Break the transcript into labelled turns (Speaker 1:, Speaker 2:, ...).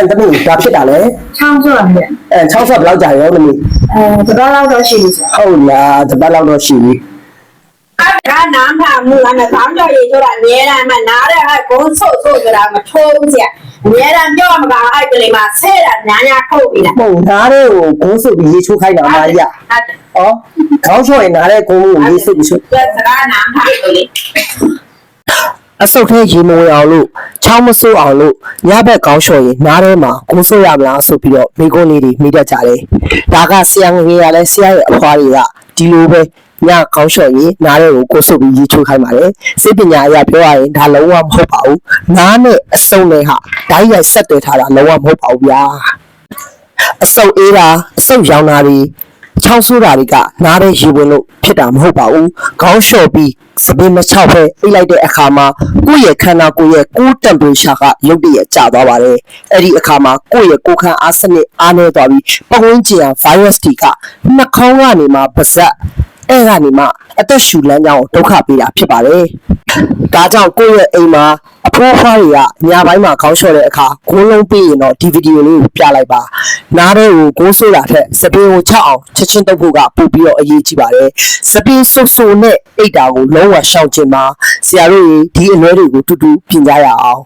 Speaker 1: သမီးဒါဖြစ်တာလေ
Speaker 2: ချောင်းဆိုရတယ်
Speaker 1: 60ဘယ်လောက်ကြာရောသမီး
Speaker 2: တပတ်လောက်တော့ရှိပြီဆရာ
Speaker 1: ဟုတ်လားတပတ်လောက်တော့ရှိပြီ
Speaker 3: ဒါနားမှာမူကနဲ့ခေါင်းကြော်ရည်ဆိုတာအများအားမှနားတဲ့ဟာကုန်းဆုပ်ဆိုတာမထိုးစရာအများအားပြောမှာကအဲ့ကလေးမှာဆဲတာညာညာခုတ်ပြီလား
Speaker 1: ဟုတ်နားတဲ့ကိုဂုံးစုပြီးရေချိုးခိုင်းတာအမကြီးက
Speaker 3: ဟုတ်တယ်
Speaker 1: ဩခေါင်းချော်ရင်နားတဲ့ဂုံးကိုရေစုပြီးချိုး
Speaker 3: စကားနားမှာကိုလေ
Speaker 1: အဆုတ်ထဲရေမဝင်အောင်လို့ချောင်းမဆိုးအောင်လို့ညဘက်ခေါင်းလျှော်ရင်နားထဲမှာဂုံးဆိုးရမလားဆိုပြီးတော့မိကုန်းလေးတွေမိတတ်ကြတယ်ဒါကဆရာငယ်ရလဲဆရာရဲ့အဖွားတွေကဒီလိုပဲညခေါင်းလျှော်ရင်နားထဲကိုကိုဆုပ်ပြီးရေချိုးခိုင်းပါတယ်စိတ်ပညာအရပြောရရင်ဒါလုံးဝမဟုတ်ပါဘူးနားနဲ့အဆုတ်နဲ့ဟာဓာတ်ရိုက်ဆက်သွယ်ထားတာလုံးဝမဟုတ်ပါဘူးဗျာအဆုတ်အေးတာအဆုတ်ရောင်တာတွေချောင်းဆိုးတာတွေကနားထဲရေဝင်လို့ဖြစ်တာမဟုတ်ပါဘူးခေါင်းလျှော်ပြီးစပင်းမချောက်ပဲအိတ်လိုက်တဲ့အခါမှာကိုယ့်ရဲ့ခန္ဓာကိုယ်ရဲ့ကိုယ်တမ်ပရေချာကရုတ်တရက်ကျသွားပါတယ်အဲ့ဒီအခါမှာကိုယ့်ရဲ့ကိုယ်ခံအားစနစ်အားနည်းသွားပြီးပတ်ဝန်းကျင်က virus တွေကနှာခေါင်းကနေမှပါးစပ်အဲ့ကနေမှအသက်ရှူလမ်းကြောင်းကိုဒုက္ခပေးတာဖြစ်ပါတယ်ဒါကြောင့်ကိုယ့်ရဲ့အိမ်မှာအဖိုးဖွားတွေကညပိုင်းမှာခေါင်းလျှော်တဲ့အခါဂိုးလုံးပေးရင်တော့ဒီဗီဒီယိုလေးကိုပြလိုက်ပါနားထဲကိုဂိုးဆိုးတာထက်စပင်းကိုချအောင်ချက်ချင်းတုပ်ဖို့ကပို့ပြီးတော့အရေးကြီးပါတယ်စပင်းဆုပ်ဆုပ်နဲ့အိတ်တာကိုလုံးဝရှောင်ကျင်ပါဆရာတို့ဒီအလွဲတွေကိုတူတူပြင်ကြရအောင်